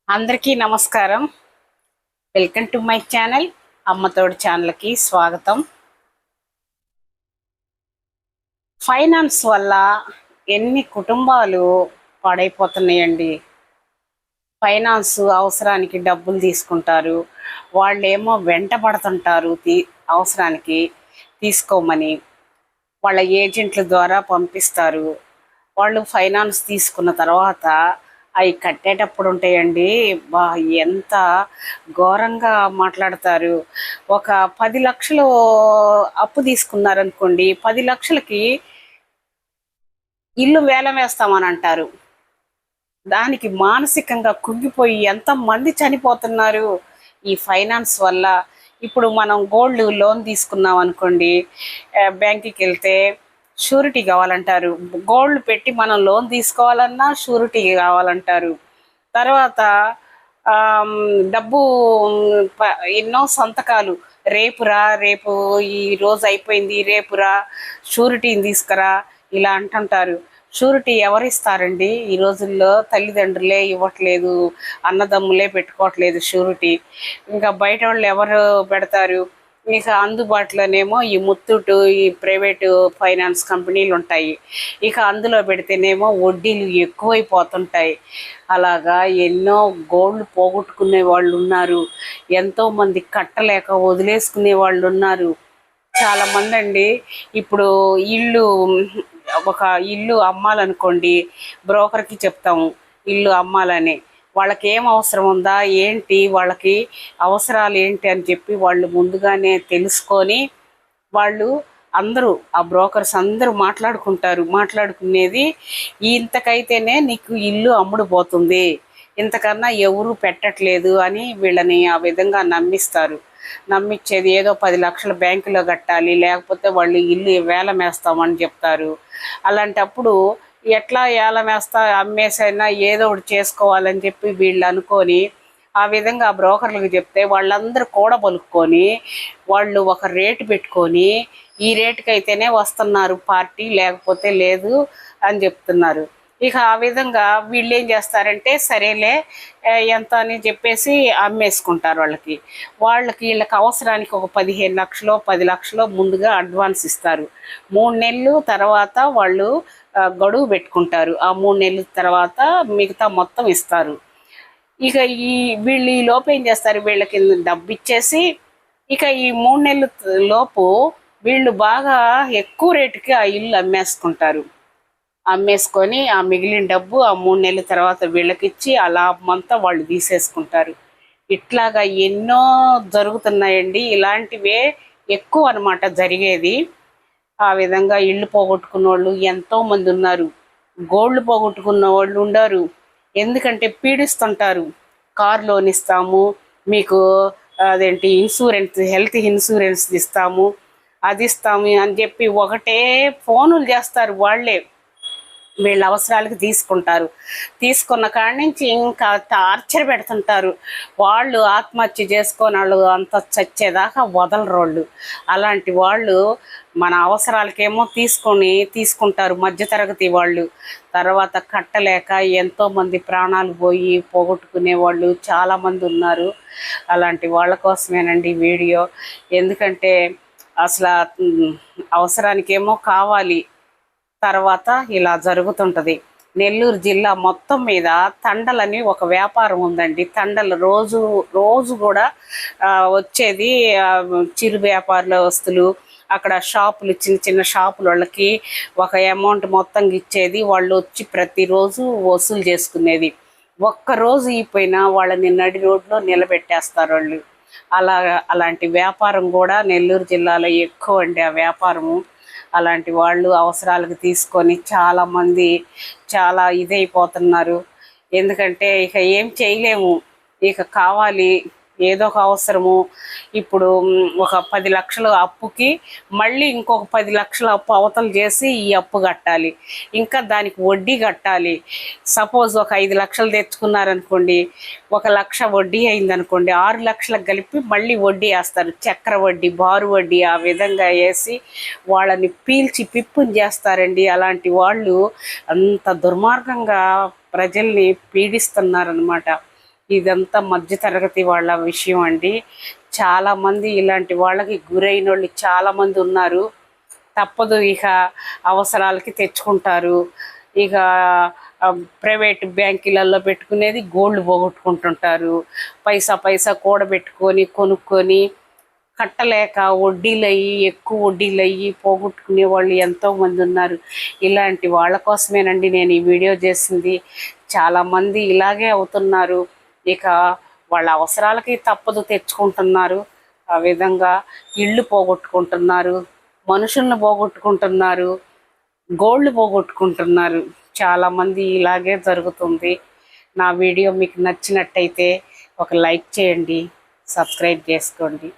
అందరికీ నమస్కారం. Welcome to my channel. అమ్మతోడు ఛానల్కి స్వాగతం. ఫైనాన్స్ వల్ల ఎన్ని కుటుంబాలు పాడైపోతున్నాయండి. ఫైనాన్స్ అవసరానికి డబ్బులు తీసుకుంటారు, వాళ్ళేమో వెంట పడుతుంటారు అవసరానికి తీసుకోమని. వాళ్ళ ఏజెంట్ల ద్వారా పంపిస్తారు. వాళ్ళు ఫైనాన్స్ తీసుకున్న తర్వాత అవి కట్టేటప్పుడు ఉంటాయండి, బా ఎంత ఘోరంగా మాట్లాడతారు. ఒక 10 లక్షలు అప్పు తీసుకున్నారనుకోండి, 10 లక్షలకి ఇల్లు వేలం వేస్తామని అంటారు. దానికి మానసికంగా కుంగిపోయి ఎంతమంది చనిపోతున్నారు ఈ ఫైనాన్స్ వల్ల. ఇప్పుడు మనం గోల్డ్ లోన్ తీసుకున్నాం అనుకోండి, బ్యాంకుకి వెళ్తే షూరిటీ కావాలంటారు. గోల్డ్ పెట్టి మనం లోన్ తీసుకోవాలన్నా షూరిటీ కావాలంటారు. తర్వాత డబ్బు ఎన్నో సంతకాలు, రేపురా, రేపు ఈ రోజు అయిపోయింది, రేపురా షూరిటీని తీసుకురా ఇలా అంటుంటారు. షూరిటీ ఎవరు ఇస్తారండి ఈ రోజుల్లో? తల్లిదండ్రులే ఇవ్వట్లేదు, అన్నదమ్ములే పెట్టుకోవట్లేదు షూరిటీ. ఇంకా బయట వాళ్ళు ఎవరు పెడతారు? ఇక అందుబాటులోనేమో ఈ ముత్తూటు, ఈ ప్రైవేటు ఫైనాన్స్ కంపెనీలు ఉంటాయి. ఇక అందులో పెడితేనేమో వడ్డీలు ఎక్కువైపోతుంటాయి. అలాగా ఎన్నో గోల్డ్ పోగొట్టుకునే వాళ్ళు ఉన్నారు, ఎంతోమంది కట్టలేక వదిలేసుకునే వాళ్ళు ఉన్నారు. చాలామంది అండి. ఇప్పుడు ఒక ఇల్లు అమ్మాలనుకోండి, బ్రోకర్కి చెప్తాము ఇల్లు అమ్మాలని. వాళ్ళకి ఏం అవసరం ఉందా ఏంటి, వాళ్ళకి అవసరాలు ఏంటి అని చెప్పి వాళ్ళు ముందుగానే తెలుసుకొని వాళ్ళు అందరూ, ఆ బ్రోకర్స్ అందరూ మాట్లాడుకునేది ఇంతకైతేనే నీకు ఇల్లు అమ్ముడుపోతుంది, ఇంతకన్నా ఎవరు పెట్టట్లేదు అని వీళ్ళని ఆ విధంగా నమ్మించేది. ఏదో 10 లక్షలు బ్యాంకులో కట్టాలి, లేకపోతే వాళ్ళు ఇల్లు వేలం వేస్తామని చెప్తారు. అలాంటప్పుడు ఎట్లా ఏలం అమ్మేసైనా ఏదో ఒకటి చేసుకోవాలని చెప్పి వీళ్ళు అనుకొని ఆ విధంగా బ్రోకర్లకు చెప్తే వాళ్ళందరూ కూడా పలుక్కొని వాళ్ళు ఒక రేటు పెట్టుకొని, ఈ రేటుకి అయితేనే వస్తున్నారు పార్టీ, లేకపోతే లేదు అని చెప్తున్నారు. ఇక ఆ విధంగా వీళ్ళు ఏం చేస్తారంటే, సరేలే ఎంత అని చెప్పేసి అమ్మేసుకుంటారు. వీళ్ళకి అవసరానికి ఒక 15 లక్షలు 10 లక్షలు ముందుగా అడ్వాన్స్ ఇస్తారు. 3 నెలలు తర్వాత వాళ్ళు గడువు పెట్టుకుంటారు. ఆ 3 నెలల తర్వాత మిగతా మొత్తం ఇస్తారు. ఇక వీళ్ళు ఈ లోపు ఏం చేస్తారు, వీళ్ళకి డబ్బు ఇచ్చేసి ఇక ఈ 3 నెలల లోపు వీళ్ళు బాగా ఎక్కువ రేటుకి ఆ ఇల్లు అమ్మేసుకొని ఆ మిగిలిన డబ్బు ఆ 3 నెలల తర్వాత వీళ్ళకిచ్చి ఆ లాభం అంతా వాళ్ళు తీసేసుకుంటారు. ఇట్లాగా ఎన్నో జరుగుతున్నాయండి. ఇలాంటివే ఎక్కువ అనమాట జరిగేది. ఆ విధంగా ఇళ్ళు పోగొట్టుకున్న వాళ్ళు ఎంతోమంది ఉన్నారు. గోల్డ్ పోగొట్టుకున్న వాళ్ళు ఉండరు. ఎందుకంటే పీడిస్తుంటారు. కార్ లోన్ ఇస్తాము మీకు, అదేంటి ఇన్సూరెన్స్, హెల్త్ ఇన్సూరెన్స్ ఇస్తాము, అది ఇస్తాము అని చెప్పి ఒకటే ఫోనులు చేస్తారు. వాళ్ళే వీళ్ళ అవసరాలకు తీసుకున్న కాడి నుంచి ఇంకా టార్చర్ పెడుతుంటారు. వాళ్ళు ఆత్మహత్య చేసుకొని వాళ్ళు అంత చచ్చేదాకా వదలరోళ్ళు. అలాంటి వాళ్ళు మన అవసరాలకేమో తీసుకుంటారు మధ్యతరగతి వాళ్ళు. తర్వాత కట్టలేక ఎంతోమంది ప్రాణాలు పోగొట్టుకునే వాళ్ళు చాలామంది ఉన్నారు. అలాంటి వాళ్ళ కోసమేనండి వీడియో. ఎందుకంటే అసలు అవసరానికేమో కావాలి, తర్వాత ఇలా జరుగుతుంటుంది. నెల్లూరు జిల్లా మొత్తం మీద తండలని ఒక వ్యాపారం ఉందండి. తండలు రోజు కూడా వచ్చేది చిరు వ్యాపారుల వస్తువులు, అక్కడ షాపులు, చిన్న చిన్న షాపుల వాళ్ళకి ఒక అమౌంట్ మొత్తం ఇచ్చేది. వాళ్ళు వచ్చి ప్రతిరోజు వసూలు చేసుకునేది. ఒక్కరోజు అయిపోయినా వాళ్ళని నడి రోడ్లో నిలబెట్టేస్తారు వాళ్ళు. అలాంటి వ్యాపారం కూడా నెల్లూరు జిల్లాలో ఎక్కువ అండి ఆ వ్యాపారము. అలాంటి వాళ్ళు అవసరాలకు తీసుకొని చాలామంది చాలా ఇదైపోతున్నారు. ఎందుకంటే ఇక ఏం చేయలేము, ఇక కావాలి ఏదో ఒక అవసరము. ఇప్పుడు ఒక 10 లక్షలు అప్పుకి మళ్ళీ ఇంకొక 10 లక్షల అప్పు అవతలు చేసి ఈ అప్పు కట్టాలి, ఇంకా దానికి వడ్డీ కట్టాలి. సపోజ్ ఒక 5 లక్షలు తెచ్చుకున్నారనుకోండి, 1 లక్ష వడ్డీ అయిందనుకోండి, 6 లక్షలకు కలిపి మళ్ళీ వడ్డీ వేస్తారు. చక్ర వడ్డీ, బారు వడ్డీ ఆ విధంగా వేసి వాళ్ళని పీల్చి పిప్పుని చేస్తారండి. అలాంటి వాళ్ళు అంత దుర్మార్గంగా ప్రజల్ని పీడిస్తున్నారనమాట. ఇదంతా మధ్యతరగతి వాళ్ళ విషయం అండి. చాలామంది ఇలాంటి వాళ్ళకి గురైన వాళ్ళు చాలామంది ఉన్నారు. తప్పదు, ఇక అవసరాలకి తెచ్చుకుంటారు. ఇక ప్రైవేట్ బ్యాంకులలో పెట్టుకునేది గోల్డ్ పోగొట్టుకుంటుంటారు. పైసా పైసా కూడబెట్టుకొని కొనుక్కొని కట్టలేక వడ్డీలయ్యి, ఎక్కువ వడ్డీలయ్యి పోగొట్టుకునే వాళ్ళు ఎంతోమంది ఉన్నారు. ఇలాంటి వాళ్ళ కోసమేనండి నేను ఈ వీడియో చేసింది. చాలామంది ఇలాగే అవుతున్నారు. ఇక వాళ్ళ అవసరాలకి తప్పదు, తెచ్చుకుంటున్నారు. ఆ విధంగా ఇళ్ళు పోగొట్టుకుంటున్నారు, మనుషులను పోగొట్టుకుంటున్నారు, గోల్డ్ పోగొట్టుకుంటున్నారు. చాలామంది ఇలాగే జరుగుతుంది. నా వీడియో మీకు నచ్చినట్టయితే ఒక లైక్ చేయండి, సబ్స్క్రైబ్ చేసుకోండి.